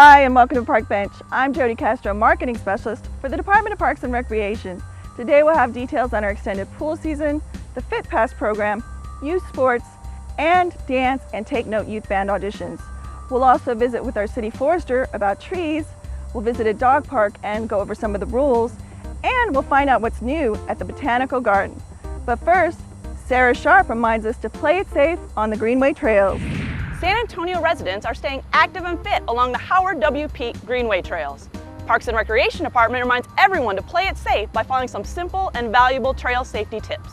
Hi, and welcome to Park Bench. I'm Jody Castro, Marketing Specialist for the Department of Parks and Recreation. Today we'll have details on our extended pool season, the Fit Pass program, youth sports, and dance and take note youth band auditions. We'll also visit with our city forester about trees, we'll visit a dog park and go over some of the rules, and we'll find out what's new at the Botanical Garden. But first, Sarah Sharp reminds us to play it safe on the Greenway trails. San Antonio residents are staying active and fit along the Howard W. Peak Greenway trails. Parks and Recreation Department reminds everyone to play it safe by following some simple and valuable trail safety tips.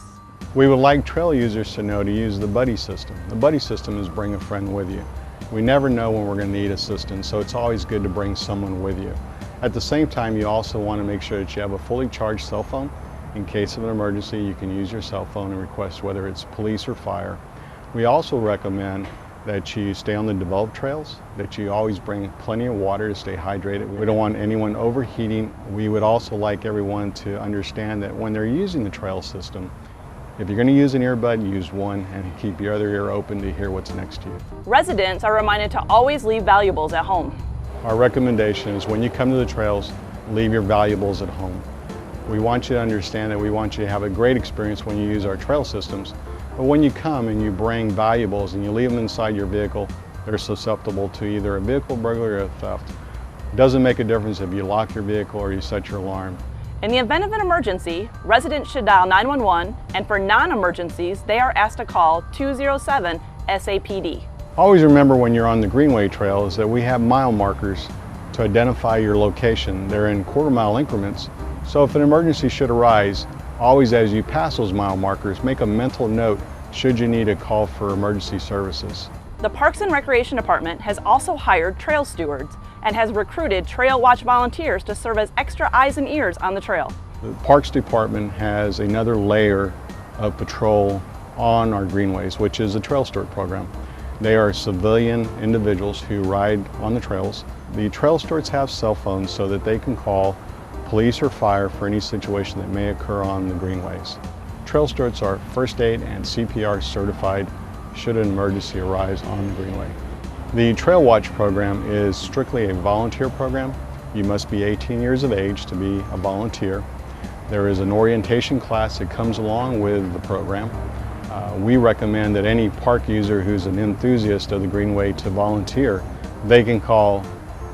We would like trail users to know to use the buddy system. The buddy system is bring a friend with you. We never know when we're going to need assistance, so it's always good to bring someone with you. At the same time, you also want to make sure that you have a fully charged cell phone. In case of an emergency, you can use your cell phone and request whether it's police or fire. We also recommend that you stay on the developed trails, that you always bring plenty of water to stay hydrated. We don't want anyone overheating. We would also like everyone to understand that when they're using the trail system, if you're going to use an earbud, use one and keep your other ear open to hear what's next to you. Residents are reminded to always leave valuables at home. Our recommendation is when you come to the trails, leave your valuables at home. We want you to understand that we want you to have a great experience when you use our trail systems. But when you come and you bring valuables and you leave them inside your vehicle, they're susceptible to either a vehicle burglary or a theft. It doesn't make a difference if you lock your vehicle or you set your alarm. In the event of an emergency, residents should dial 911, and for non-emergencies, they are asked to call 207 SAPD. Always remember when you're on the Greenway trails that we have mile markers to identify your location. They're in quarter-mile increments, so if an emergency should arise, always as you pass those mile markers, make a mental note should you need a call for emergency services. The Parks and Recreation Department has also hired trail stewards and has recruited Trail Watch volunteers to serve as extra eyes and ears on the trail. The Parks Department has another layer of patrol on our greenways, which is the Trail Steward program. They are civilian individuals who ride on the trails. The trail stewards have cell phones so that they can call police or fire for any situation that may occur on the greenways. Trail stewards are first aid and CPR certified should an emergency arise on the greenway. The Trail Watch program is strictly a volunteer program. You must be 18 years of age to be a volunteer. There is an orientation class that comes along with the program. We recommend that any park user who's an enthusiast of the greenway to volunteer, they can call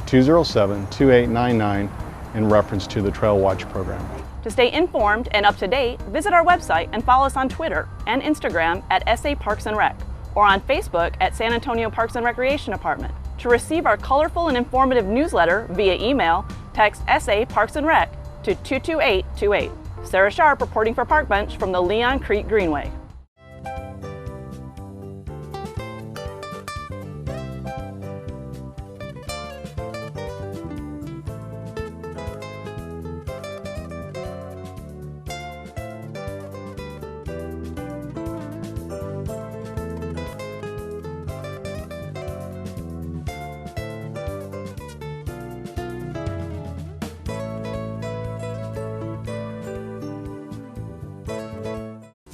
207-2899 in reference to the Trail Watch program. To stay informed and up to date, visit our website and follow us on Twitter and Instagram at SA Parks and Rec, or on Facebook at San Antonio Parks and Recreation Department. To receive our colorful and informative newsletter via email, text SA Parks and Rec to 22828. Sarah Sharp reporting for Park Bench from the Leon Creek Greenway.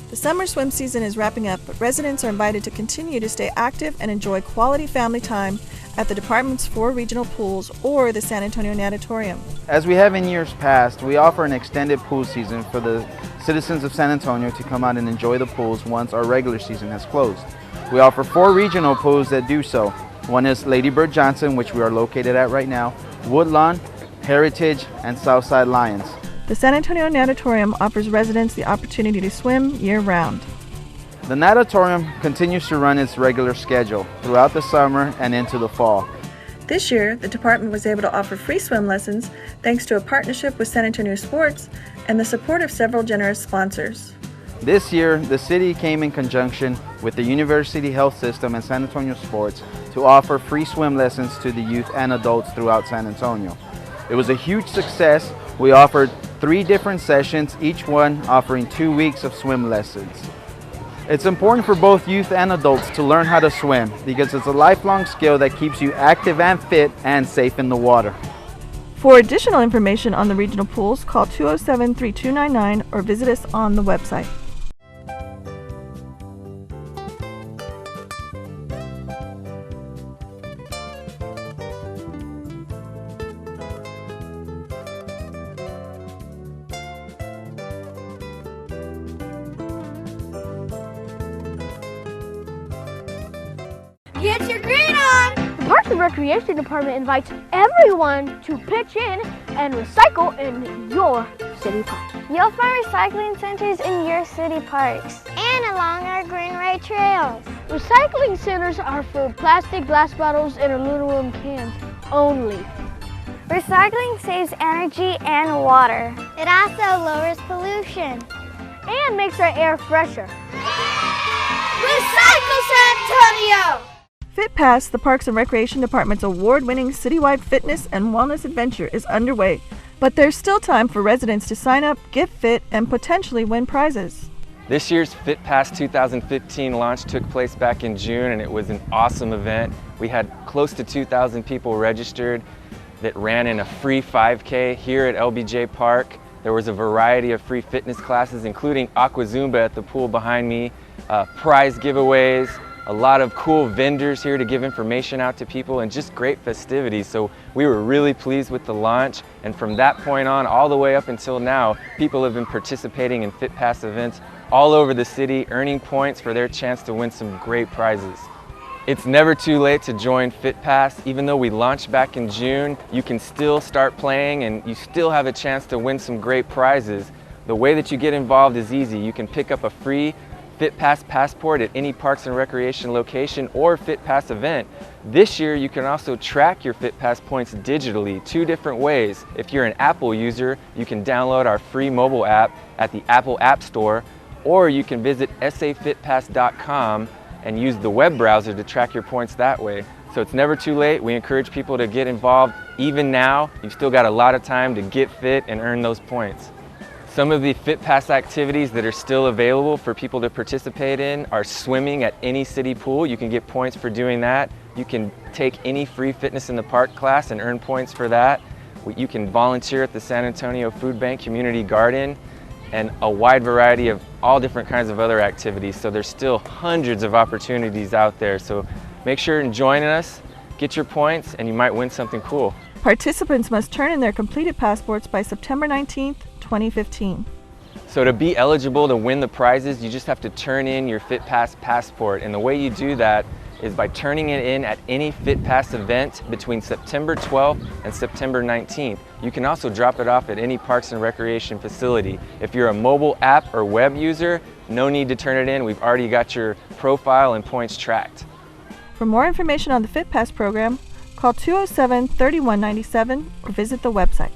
The summer swim season is wrapping up, but residents are invited to continue to stay active and enjoy quality family time at the department's 4 regional pools or the San Antonio Natatorium. As we have in years past, we offer an extended pool season for the citizens of San Antonio to come out and enjoy the pools once our regular season has closed. We offer 4 regional pools that do so. One is Lady Bird Johnson, which we are located at right now, Woodlawn, Heritage, and Southside Lions. The San Antonio Natatorium offers residents the opportunity to swim year-round. The Natatorium continues to run its regular schedule throughout the summer and into the fall. This year, the department was able to offer free swim lessons thanks to a partnership with San Antonio Sports and the support of several generous sponsors. This year, the city came in conjunction with the University Health System and San Antonio Sports to offer free swim lessons to the youth and adults throughout San Antonio. It was a huge success. We offered 3 different sessions, each one offering 2 weeks of swim lessons. It's important for both youth and adults to learn how to swim because it's a lifelong skill that keeps you active and fit and safe in the water. For additional information on the regional pools, call 207-3299 or visit us on the website. Get your green on! The Parks and Recreation Department invites everyone to pitch in and recycle in your city park. You'll find recycling centers in your city parks and along our greenway trails. Recycling centers are for plastic, glass bottles, and aluminum cans only. Recycling saves energy and water. It also lowers pollution and makes our air fresher. Recycle San Antonio! FitPass, the Parks and Recreation Department's award-winning citywide fitness and wellness adventure, is underway, but there's still time for residents to sign up, get fit, and potentially win prizes. This year's FitPass 2015 launch took place back in June, and it was an awesome event. We had close to 2,000 people registered that ran in a free 5K here at LBJ Park. There was a variety of free fitness classes, including Aqua Zumba at the pool behind me, prize giveaways, a lot of cool vendors here to give information out to people, and just great festivities. So we were really pleased with the launch, and from that point on all the way up until now, people have been participating in FitPass events all over the city, earning points for their chance to win some great prizes. It's never too late to join FitPass. Even though we launched back in June, you can still start playing and you still have a chance to win some great prizes. The way that you get involved is easy. You can pick up a free FitPass passport at any Parks and Recreation location or FitPass event. This year, you can also track your FitPass points digitally, 2 different ways. If you're an Apple user, you can download our free mobile app at the Apple App Store, or you can visit safitpass.com and use the web browser to track your points that way. So it's never too late. We encourage people to get involved. Even now, you've still got a lot of time to get fit and earn those points. Some of the FitPass activities that are still available for people to participate in are swimming at any city pool. You can get points for doing that. You can take any free fitness in the park class and earn points for that. You can volunteer at the San Antonio Food Bank Community Garden, and a wide variety of all different kinds of other activities. So there's still hundreds of opportunities out there. So make sure and join us, get your points, and you might win something cool. Participants must turn in their completed passports by September 19th, 2015. So to be eligible to win the prizes, you just have to turn in your FitPass passport. And the way you do that is by turning it in at any FitPass event between September 12th and September 19th. You can also drop it off at any Parks and Recreation facility. If you're a mobile app or web user, no need to turn it in. We've already got your profile and points tracked. For more information on the FitPass program, call 207-3197 or visit the website.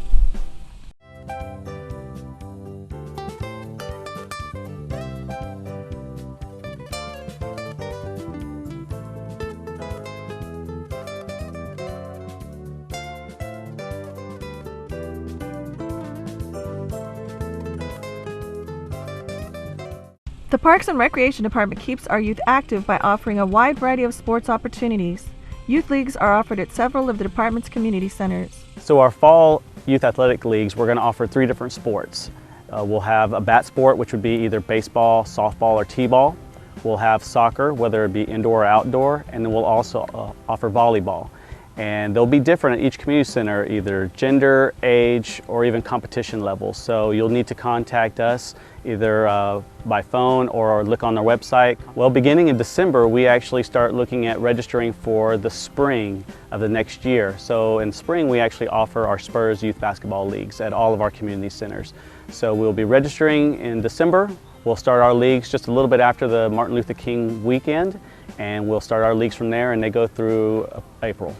The Parks and Recreation Department keeps our youth active by offering a wide variety of sports opportunities. Youth leagues are offered at several of the department's community centers. So our fall youth athletic leagues, we're going to offer 3 different sports. We'll have a bat sport, which would be either baseball, softball, or t-ball. We'll have soccer, whether it be indoor or outdoor, and then we'll also offer volleyball. And they'll be different at each community center, either gender, age, or even competition level. So you'll need to contact us either by phone or look on their website. Well, beginning in December, we actually start looking at registering for the spring of the next year. So in spring, we actually offer our Spurs Youth Basketball Leagues at all of our community centers. So we'll be registering in December. We'll start our leagues just a little bit after the Martin Luther King weekend, and we'll start our leagues from there, and they go through April.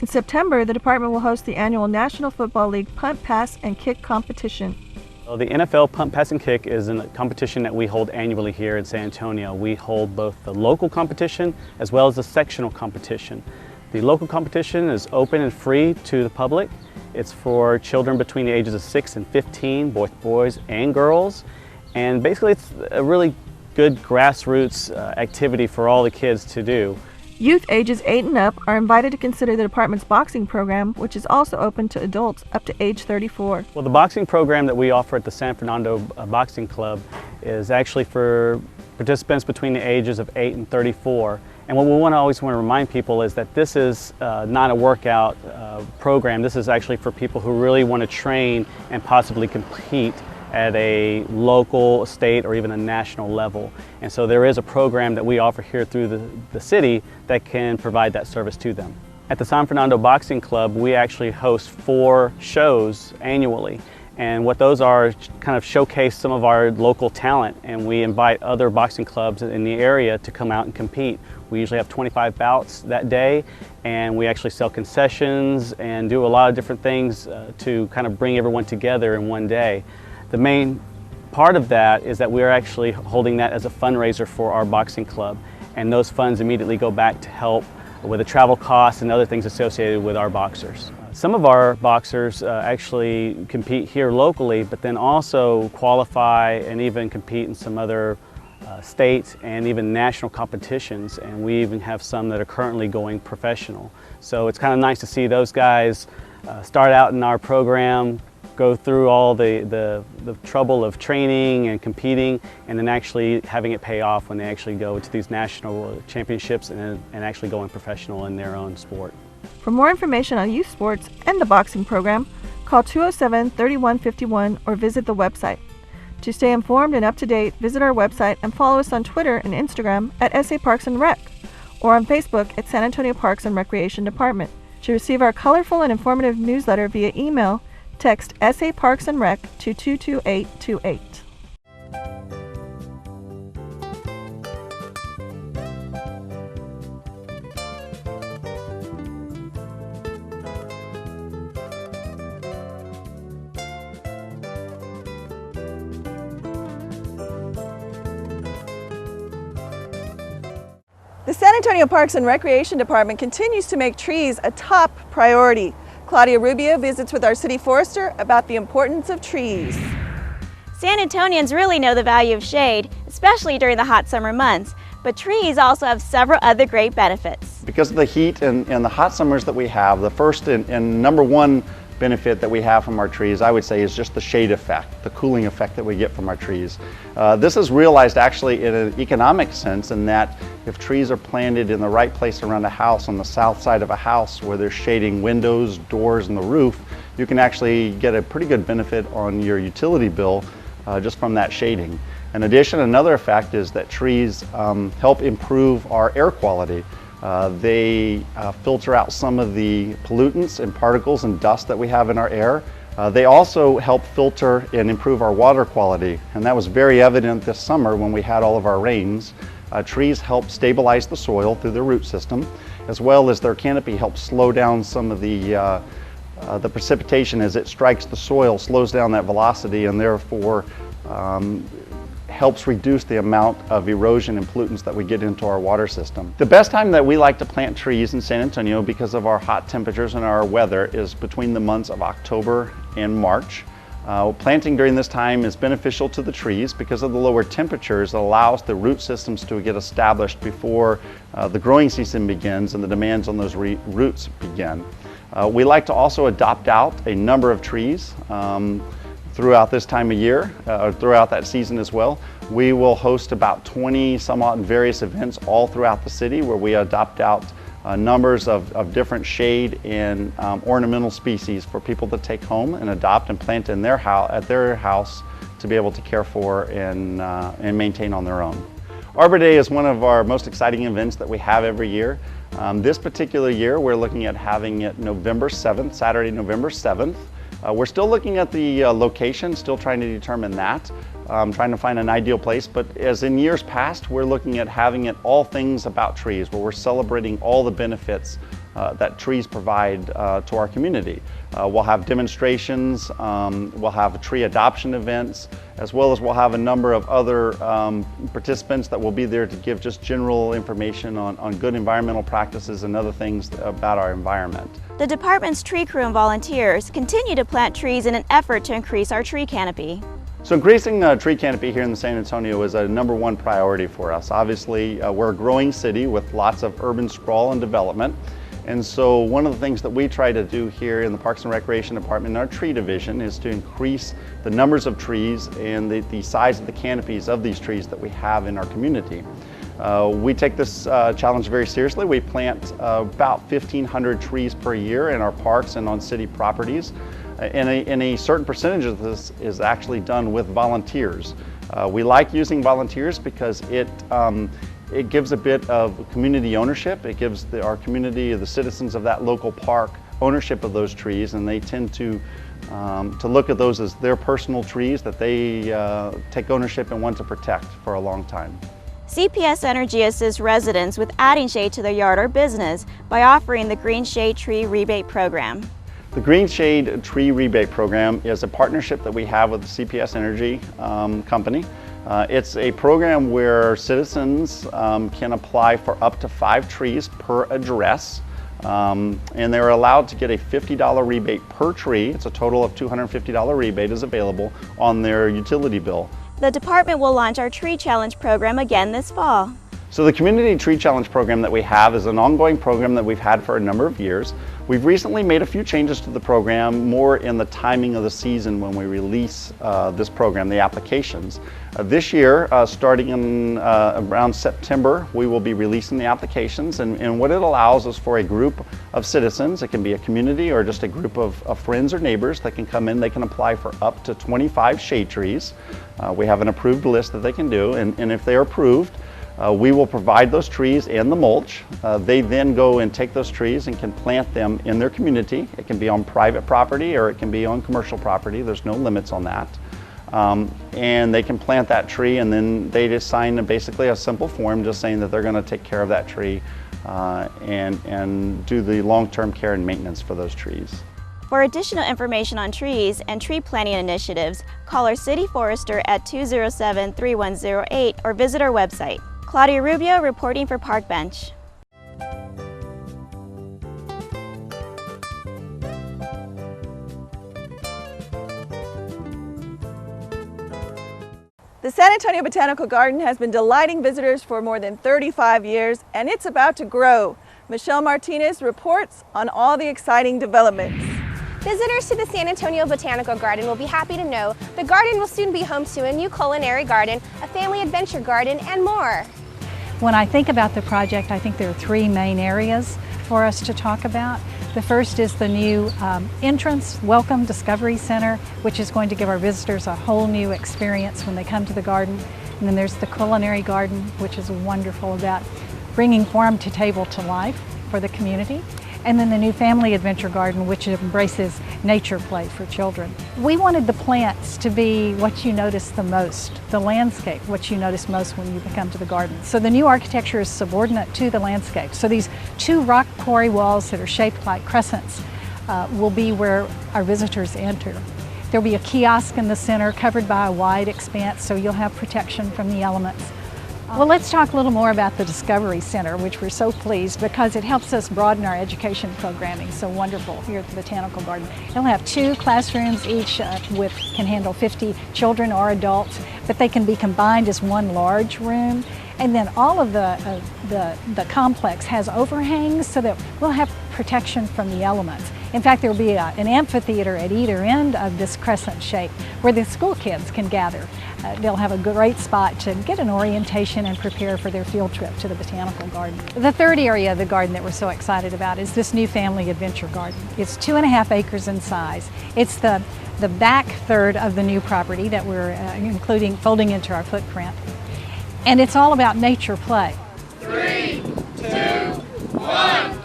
In September, the department will host the annual National Football League Punt, Pass, and Kick competition. Well, the NFL Punt, Pass, and Kick is a competition that we hold annually here in San Antonio. We hold both the local competition as well as the sectional competition. The local competition is open and free to the public. It's for children between the ages of 6 and 15, both boys and girls. And basically it's a really good grassroots activity for all the kids to do. Youth ages 8 and up are invited to consider the department's boxing program, which is also open to adults up to age 34. Well, the boxing program that we offer at the San Fernando Boxing Club is actually for participants between the ages of 8 and 34. And what we always want to remind people is that this is not a workout program. This is actually for people who really want to train and possibly compete at a local, state, or even a national level. And so there is a program that we offer here through the city that can provide that service to them. At the San Fernando Boxing Club, we actually host 4 shows annually. And what those are kind of showcase some of our local talent, and we invite other boxing clubs in the area to come out and compete. We usually have 25 bouts that day, and we actually sell concessions and do a lot of different things to kind of bring everyone together in one day. The main part of that is that we're actually holding that as a fundraiser for our boxing club, and those funds immediately go back to help with the travel costs and other things associated with our boxers. Some of our boxers actually compete here locally, but then also qualify and even compete in some other state and even national competitions, and we even have some that are currently going professional. So it's kind of nice to see those guys start out in our program, go through all the trouble of training and competing, and then actually having it pay off when they actually go to these national championships and actually going professional in their own sport. For more information on youth sports and the boxing program, call 207-3151 or visit the website. To stay informed and up to date, visit our website and follow us on Twitter and Instagram at SA Parks and Rec, or on Facebook at San Antonio Parks and Recreation Department. To receive our colorful and informative newsletter via email, text SA Parks and Rec to 22828. The San Antonio Parks and Recreation Department continues to make trees a top priority. Claudia Rubio visits with our city forester about the importance of trees. San Antonians really know the value of shade, especially during the hot summer months, but trees also have several other great benefits. Because of the heat and the hot summers that we have, the first and number one benefit that we have from our trees, I would say, is just the shade effect, the cooling effect that we get from our trees. This is realized actually in an economic sense, in that if trees are planted in the right place around a house, on the south side of a house where they're shading windows, doors, and the roof, you can actually get a pretty good benefit on your utility bill just from that shading. In addition, another effect is that trees help improve our air quality. They filter out some of the pollutants and particles and dust that we have in our air. They also help filter and improve our water quality, and that was very evident this summer when we had all of our rains. Trees help stabilize the soil through their root system, as well as their canopy helps slow down some of the precipitation as it strikes the soil, slows down that velocity, and therefore helps reduce the amount of erosion and pollutants that we get into our water system. The best time that we like to plant trees in San Antonio because of our hot temperatures and our weather is between the months of October and March. Planting during this time is beneficial to the trees because of the lower temperatures. It allows the root systems to get established before the growing season begins and the demands on those roots begin. We like to also adopt out a number of trees throughout this time of year, throughout that season as well. We will host about 20 somewhat various events all throughout the city where we adopt out numbers of different shade and ornamental species for people to take home and adopt and plant in their at their house to be able to care for and maintain on their own. Arbor Day is one of our most exciting events that we have every year. This particular year we're looking at having it November 7th, Saturday, November 7th. We're still looking at the location, still trying to determine that, trying to find an ideal place, but as in years past, we're looking at having it all things about trees, where we're celebrating all the benefits that trees provide to our community. We'll have demonstrations, we'll have tree adoption events, as well as we'll have a number of other participants that will be there to give just general information on good environmental practices and other things about our environment. The department's tree crew and volunteers continue to plant trees in an effort to increase our tree canopy. So increasing the tree canopy here in San Antonio is a #1 priority for us. Obviously, we're a growing city with lots of urban sprawl and development. And so one of the things that we try to do here in the Parks and Recreation Department in our tree division is to increase the numbers of trees and the size of the canopies of these trees that we have in our community. We take this challenge very seriously. We plant about 1,500 trees per year in our parks and on city properties. and a certain percentage of this is actually done with volunteers. We like using volunteers because it gives a bit of community ownership. It gives our community, the citizens of that local park, ownership of those trees, and they tend to look at those as their personal trees that they take ownership and want to protect for a long time. CPS Energy assists residents with adding shade to their yard or business by offering the Green Shade Tree Rebate Program. The Green Shade Tree Rebate Program is a partnership that we have with the CPS Energy company. It's a program where citizens can apply for up to 5 trees per address. And they're allowed to get a $50 rebate per tree. It's a total of $250 rebate is available on their utility bill. The department will launch our Tree Challenge program again this fall. So the Community Tree Challenge program that we have is an ongoing program that we've had for a number of years. We've recently made a few changes to the program, more in the timing of the season when we release this program, the applications. This year, starting in around September, we will be releasing the applications, and what it allows is for a group of citizens, it can be a community or just a group of friends or neighbors that can come in, they can apply for up to 25 shade trees. We have an approved list that they can do, and if they are approved, we will provide those trees and the mulch. They then go and take those trees and can plant them in their community. It can be on private property or it can be on commercial property. There's no limits on that. And they can plant that tree, and then they just sign basically a simple form just saying that they're going to take care of that tree and do the long-term care and maintenance for those trees. For additional information on trees and tree planting initiatives, call our City Forester at 207-3108 or visit our website. Claudia Rubio reporting for Park Bench. The San Antonio Botanical Garden has been delighting visitors for more than 35 years, and it's about to grow. Michelle Martinez reports on all the exciting developments. Visitors to the San Antonio Botanical Garden will be happy to know the garden will soon be home to a new culinary garden, a family adventure garden, and more. When I think about the project, I think there are 3 main areas for us to talk about. The first is the new entrance Welcome Discovery Center, which is going to give our visitors a whole new experience when they come to the garden. And then there's the culinary garden, which is wonderful about bringing farm to table to life for the community. And then the new family adventure garden, which embraces nature play for children. We wanted the plants to be what you notice the most, the landscape, what you notice most when you come to the garden. So the new architecture is subordinate to the landscape. So these 2 rock quarry walls that are shaped like crescents will be where our visitors enter. There'll be a kiosk in the center covered by a wide expanse, so you'll have protection from the elements. Well, let's talk a little more about the Discovery Center, which we're so pleased because it helps us broaden our education programming. So wonderful here at the Botanical Garden. It'll have 2 classrooms, each can handle 50 children or adults, but they can be combined as one large room. And then all of the complex has overhangs so that we'll have protection from the elements. In fact, there will be an amphitheater at either end of this crescent shape where the school kids can gather. They'll have a great spot to get an orientation and prepare for their field trip to the Botanical Garden. The third area of the garden that we're so excited about is this new family adventure garden. It's 2.5 acres in size. It's the back third of the new property that we're folding into our footprint. And it's all about nature play. 3, 2, 1.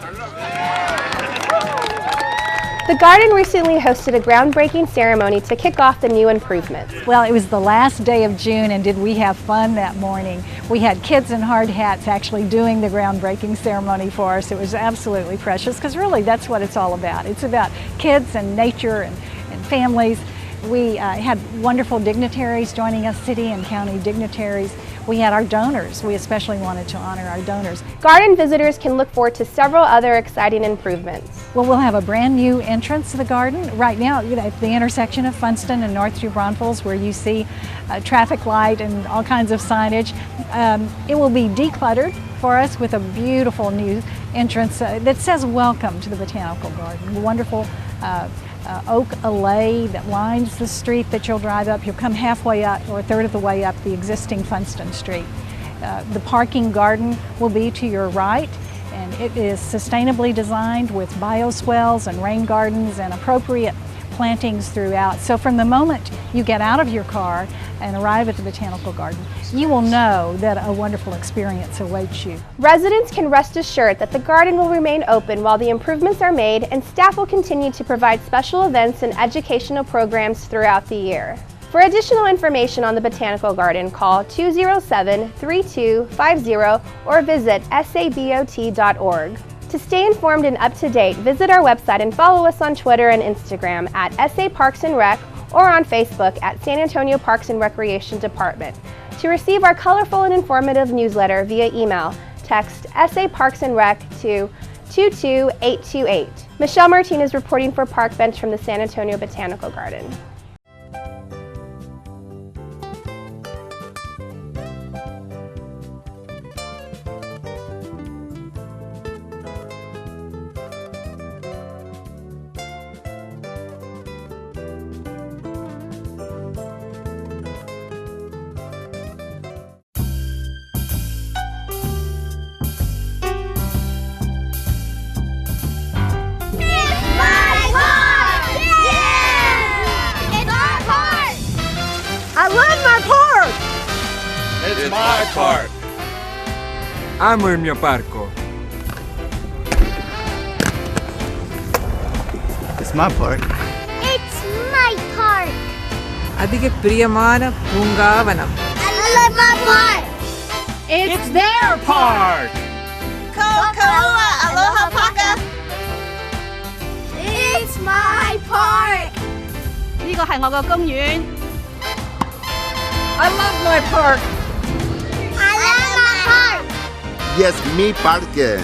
The garden recently hosted a groundbreaking ceremony to kick off the new improvements. Well, it was the last day of June, and did we have fun that morning. We had kids in hard hats actually doing the groundbreaking ceremony for us. It was absolutely precious because really that's what it's all about. It's about kids and nature and families. We had wonderful dignitaries joining us, city and county dignitaries. We had our donors. We especially wanted to honor our donors. Garden visitors can look forward to several other exciting improvements. Well, we'll have a brand new entrance to the garden. Right now, at the intersection of Funston and North New Braunfels, where you see a traffic light and all kinds of signage, it will be decluttered for us with a beautiful new entrance that says welcome to the Botanical Garden. Wonderful oak alley that lines the street that you'll drive up. You'll come halfway up or a third of the way up the existing Funston Street. The parking garden will be to your right, and it is sustainably designed with bioswales and rain gardens and appropriate plantings throughout. So from the moment you get out of your car and arrive at the Botanical Garden, you will know that a wonderful experience awaits you. Residents can rest assured that the garden will remain open while the improvements are made, and staff will continue to provide special events and educational programs throughout the year. For additional information on the Botanical Garden, call 207-3250 or visit sabot.org. To stay informed and up to date, visit our website and follow us on Twitter and Instagram at SA Parks and Rec or on Facebook at San Antonio Parks and Recreation Department. To receive our colorful and informative newsletter via email, text SA Parks and Rec to 22828. Michelle Martinez reporting for Park Bench from the San Antonio Botanical Garden. I love my park! It's my park! Amo il mio parco. It's my park. It's my park! Adige priyamana pungavanam. I love my park! It's their park! Kokoa Aloha Paka! It's my park! 呢個係我個公園。I love my park! I love my park! Yes, mi parque.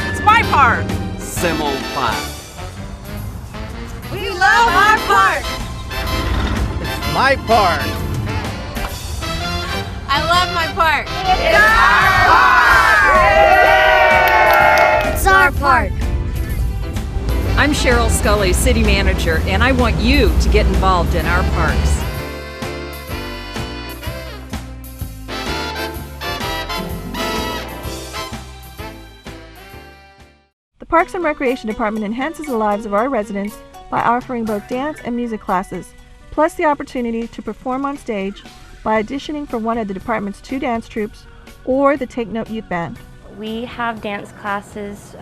It's my park. Simul Park. We love our park! It's my park. I love my park! It's our park! I'm Cheryl Scully, City Manager, and I want you to get involved in our parks. The Parks and Recreation Department enhances the lives of our residents by offering both dance and music classes, plus the opportunity to perform on stage by auditioning for one of the department's 2 dance troupes or the Take Note Youth Band. We have dance classes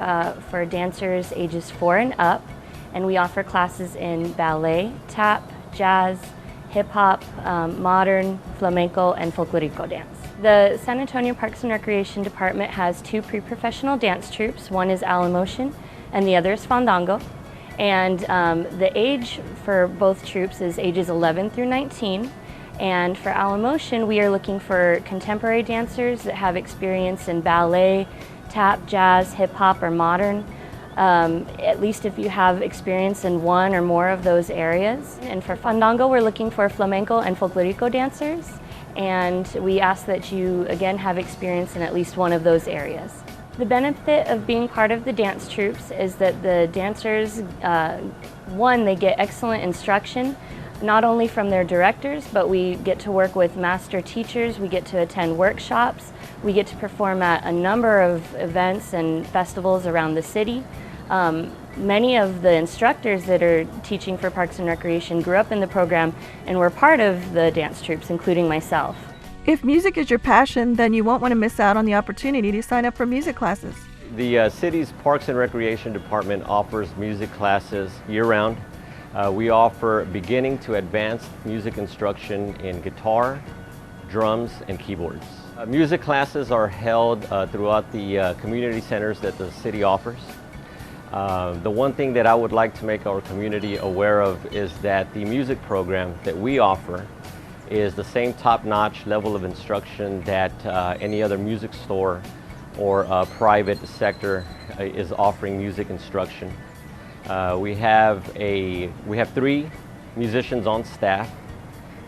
for dancers ages 4 and up, and we offer classes in ballet, tap, jazz, hip-hop, modern, flamenco, and folklorico dance. The San Antonio Parks and Recreation Department has 2 pre-professional dance troupes. One is Alamotion and the other is Fandango. And the age for both troupes is ages 11 through 19. And for Alamotion, we are looking for contemporary dancers that have experience in ballet, tap, jazz, hip-hop, or modern. At least if you have experience in one or more of those areas. And for Fandango, we're looking for flamenco and folklorico dancers. And we ask that you, again, have experience in at least one of those areas. The benefit of being part of the dance troupes is that the dancers, one, they get excellent instruction, not only from their directors, but we get to work with master teachers, we get to attend workshops, we get to perform at a number of events and festivals around the city. Many of the instructors that are teaching for Parks and Recreation grew up in the program and were part of the dance troupes, including myself. If music is your passion, then you won't want to miss out on the opportunity to sign up for music classes. The city's Parks and Recreation Department offers music classes year-round. We offer beginning to advanced music instruction in guitar, drums, and keyboards. Music classes are held throughout the community centers that the city offers. The one thing that I would like to make our community aware of is that the music program that we offer is the same top-notch level of instruction that any other music store or private sector is offering music instruction. We have 3 musicians on staff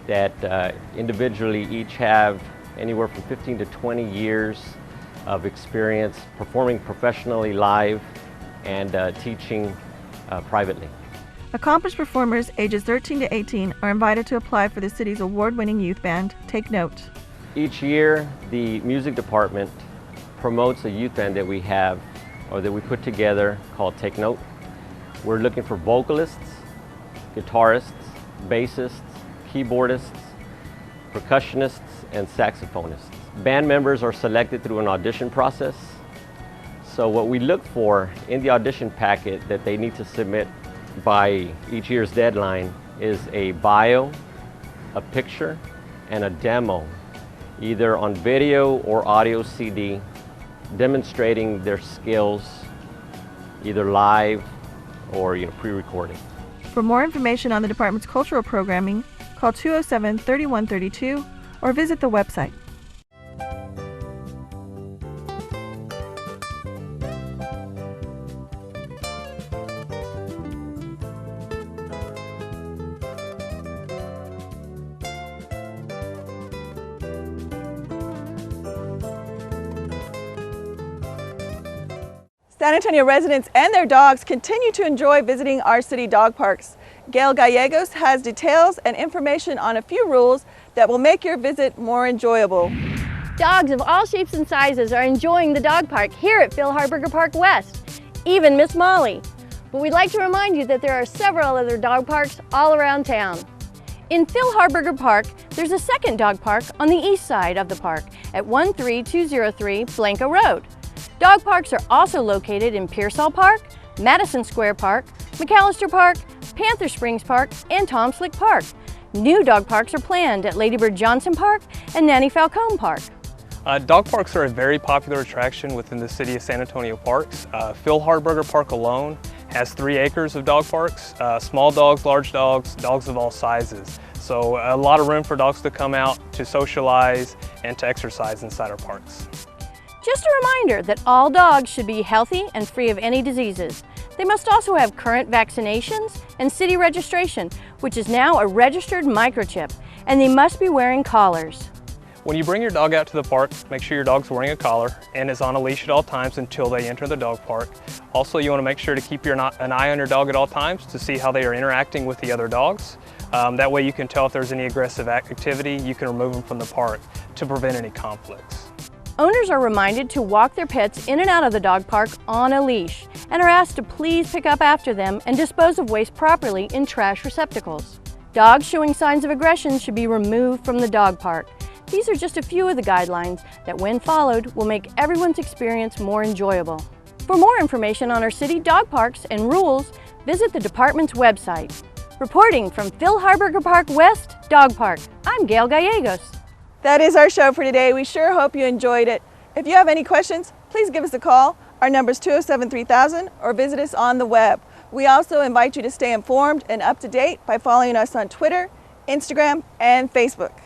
that individually each have anywhere from 15 to 20 years of experience performing professionally live and teaching privately. Accomplished performers ages 13 to 18 are invited to apply for the city's award-winning youth band, Take Note. Each year, the music department promotes a youth band that we have, or that we put together, called Take Note. We're looking for vocalists, guitarists, bassists, keyboardists, percussionists, and saxophonists. Band members are selected through an audition process. So what we look for in the audition packet that they need to submit by each year's deadline is a bio, a picture, and a demo, either on video or audio CD, demonstrating their skills, either live or pre-recorded. For more information on the department's cultural programming, call 207-3132 or visit the website. San Antonio residents and their dogs continue to enjoy visiting our city dog parks. Gail Gallegos has details and information on a few rules that will make your visit more enjoyable. Dogs of all shapes and sizes are enjoying the dog park here at Phil Harburger Park West, even Miss Molly. But we'd like to remind you that there are several other dog parks all around town. In Phil Harburger Park, there's a second dog park on the east side of the park at 13203 Blanco Road. Dog parks are also located in Pearsall Park, Madison Square Park, McAllister Park, Panther Springs Park, and Tom Slick Park. New dog parks are planned at Lady Bird Johnson Park and Nanny Falcone Park. Dog parks are a very popular attraction within the city of San Antonio parks. Phil Harburger Park alone has 3 acres of dog parks, small dogs, large dogs, dogs of all sizes. So a lot of room for dogs to come out to socialize and to exercise inside our parks. Just a reminder that all dogs should be healthy and free of any diseases. They must also have current vaccinations and city registration, which is now a registered microchip, and they must be wearing collars. When you bring your dog out to the park, make sure your dog's wearing a collar and is on a leash at all times until they enter the dog park. Also, you want to make sure to keep an eye on your dog at all times to see how they are interacting with the other dogs. That way you can tell if there's any aggressive activity, you can remove them from the park to prevent any conflicts. Owners are reminded to walk their pets in and out of the dog park on a leash and are asked to please pick up after them and dispose of waste properly in trash receptacles. Dogs showing signs of aggression should be removed from the dog park. These are just a few of the guidelines that, when followed, will make everyone's experience more enjoyable. For more information on our city dog parks and rules, visit the department's website. Reporting from Phil Harburger Park West Dog Park, I'm Gail Gallegos. That is our show for today. We sure hope you enjoyed it. If you have any questions, please give us a call. Our number is 207-3000 or visit us on the web. We also invite you to stay informed and up to date by following us on Twitter, Instagram, and Facebook.